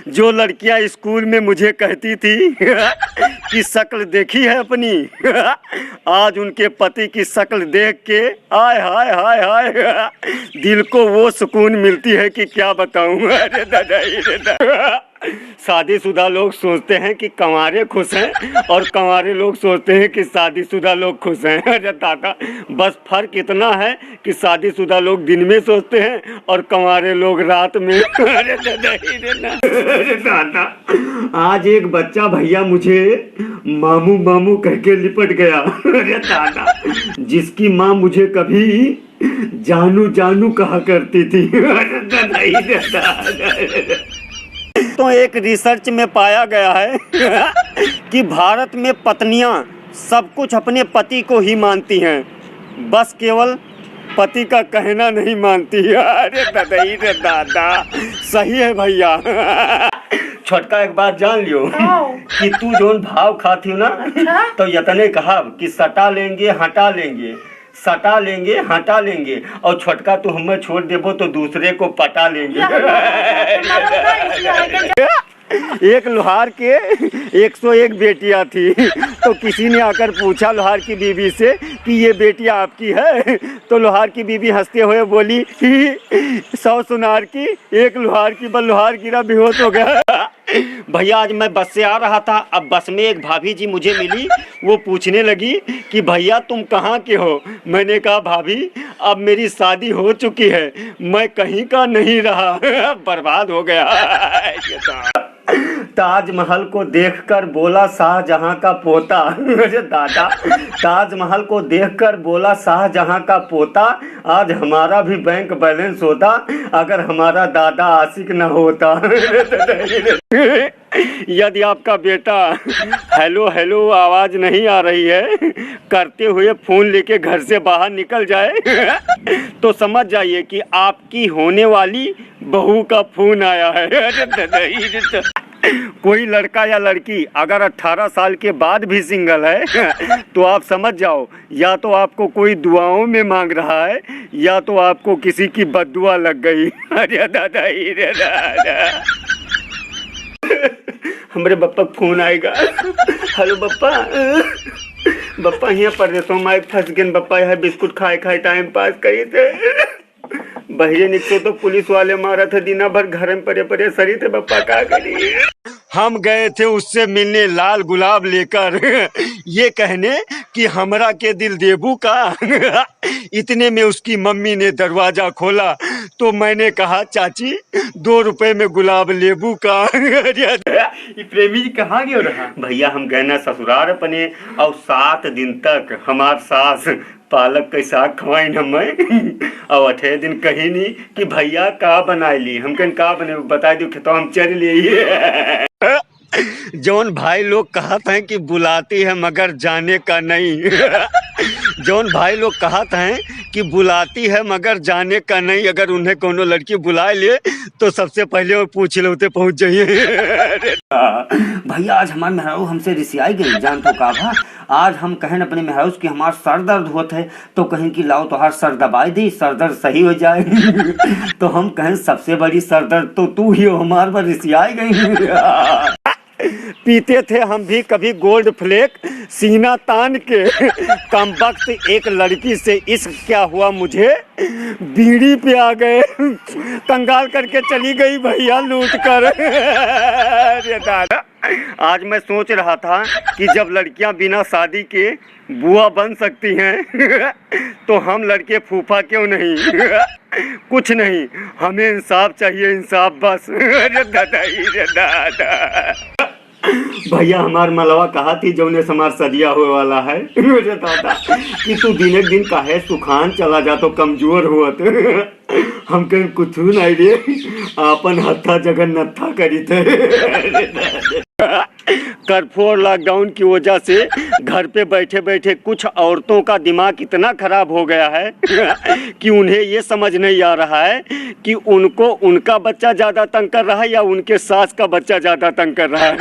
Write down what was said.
जो लड़कियां स्कूल में मुझे कहती थी कि शक्ल देखी है अपनी, आज उनके पति की शक्ल देख के हाय हाय हाय हाय दिल को वो सुकून मिलती है कि क्या बताऊं। अरे दादा रे दादा, शादीशुदा लोग सोचते हैं कि कंवारे खुश हैं और कंवारे लोग सोचते हैं कि शादीशुदा लोग खुश हैं। अरे दादा, बस फर्क इतना है कि शादीशुदा लोग दिन में सोचते हैं और कंवारे लोग रात में। अरे दादा अरे दादा, आज एक बच्चा भैया मुझे मामू मामू कह के लिपट गया। अरे दादा, जिसकी माँ मुझे कभी जानू जानू कहा करती थी। अरे दादा, तो एक रिसर्च में पाया गया है कि भारत में पत्नियां सब कुछ अपने पति को ही मानती हैं, बस केवल पति का कहना नहीं मानती। अरे दादा रे दादा, सही है भैया। छोटका एक बात जान लियो कि तू जोन भाव खाती हो ना, तो यतने कहा कि सटा लेंगे हटा लेंगे, सटा लेंगे हटा लेंगे, और छोटका तू हमें छोड़ देबो तो दूसरे को पटा लेंगे। एक लोहार के 101 बेटियां थी, तो किसी ने आकर पूछा लोहार की बीवी से कि ये बेटियां आपकी है, तो लोहार की बीवी हंसते हुए बोली कि 100 सुनार की एक लोहार की, बस लोहार गिरा बेहोश हो गया। भैया आज मैं बस से आ रहा था, अब बस में एक भाभी जी मुझे मिली, वो पूछने लगी कि भैया तुम कहाँ के हो। मैंने कहा भाभी अब मेरी शादी हो चुकी है, मैं कहीं का नहीं रहा, बर्बाद हो गया। ताजमहल को देखकर बोला शाहजहां का पोता। अरे दादा, ताजमहल को देखकर बोला शाहजहां का पोता, आज हमारा भी बैंक बैलेंस होता अगर हमारा दादा आशिक न होता। यदि आपका बेटा हेलो हेलो आवाज नहीं आ रही है करते हुए फोन लेके घर से बाहर निकल जाए तो समझ जाइए कि आपकी होने वाली बहू का फोन आया है। अरे कोई लड़का या लड़की अगर 18 साल के बाद भी सिंगल है तो आप समझ जाओ, या तो आपको कोई दुआओं में मांग रहा है या तो आपको किसी की बद्दुआ लग गई। अरे दादा रे दादा, हमारे बप्पा फोन आएगा। हेलो बप्पा, बप्पा यहाँ परदेशों में फंस गए बप्पा, यहाँ बिस्कुट खाए खाए टाइम पास करी थे। बहरे निकले तो पुलिस वाले मारा थे, दिना भर घर में परे परे सरी थे बप्पा, क्या करिए। हम गए थे उससे मिलने लाल गुलाब लेकर, ये कहने कि हमरा के दिल देबू का। इतने में उसकी मम्मी ने दरवाजा खोला तो मैंने कहा चाची 2 रुपए में गुलाब लेबू का। ये प्रेमी जी कहाँ गए रहा? भैया हम गए ना ससुराल अपने, और 7 दिन तक हमार सास पालक के साग खवाई हमें, और 8 दिन कही नहीं कि भैया का बनाई ली, हम कहीं का बने बता दो तो हम चल लिए। जौन भाई लोग कहते हैं कि बुलाती है मगर जाने का नहीं। जौन भाई लोग कहते हैं कि बुलाती है मगर जाने का नहीं, अगर उन्हें कोनो लड़की बुला ले तो सबसे पहले वो पूछ लेते पहुंच जाइए। भैया आज हमारे मेहरारू हमसे रिसियाई गई, जान तो का भा। आज हम कहें अपने मेहरारू कि हमार सर दर्द होता है, तो कहें कि लाओ तो हर सर दबाई दी, सर दर्द सही हो जाए। तो हम कहें सबसे बड़ी सर दर्द तो तू ही हो, हमारे पर रिसियाई गई। पीते थे हम भी कभी गोल्ड फ्लेक सीना तान के, कम वक्त एक लड़की से इश्क क्या हुआ मुझे, बीड़ी पे आ गए, कंगाल करके चली गई भैया लूट कर। अरे दादा, आज मैं सोच रहा था कि जब लड़कियां बिना शादी के बुआ बन सकती हैं तो हम लड़के फूफा क्यों नहीं। कुछ नहीं, हमें इंसाफ चाहिए, इंसाफ बस। अरे दादा रे दादा, भैया हमार मलवा कहा थी जौने समार सदिया हुए वाला है। अरे दादा कि तू दिन एक दिन काहे सुखान चला जा तो कमजोर हुआ। हम कहीं कुछ नहीं रे, आपन हत्था जगह नत्था करी थे। कर्फ्यू और लॉकडाउन की वजह से घर पे बैठे बैठे कुछ औरतों का दिमाग इतना खराब हो गया है कि उन्हें ये समझ नहीं आ रहा है कि उनको उनका बच्चा ज़्यादा तंग कर रहा है या उनके सास का बच्चा ज़्यादा तंग कर रहा है।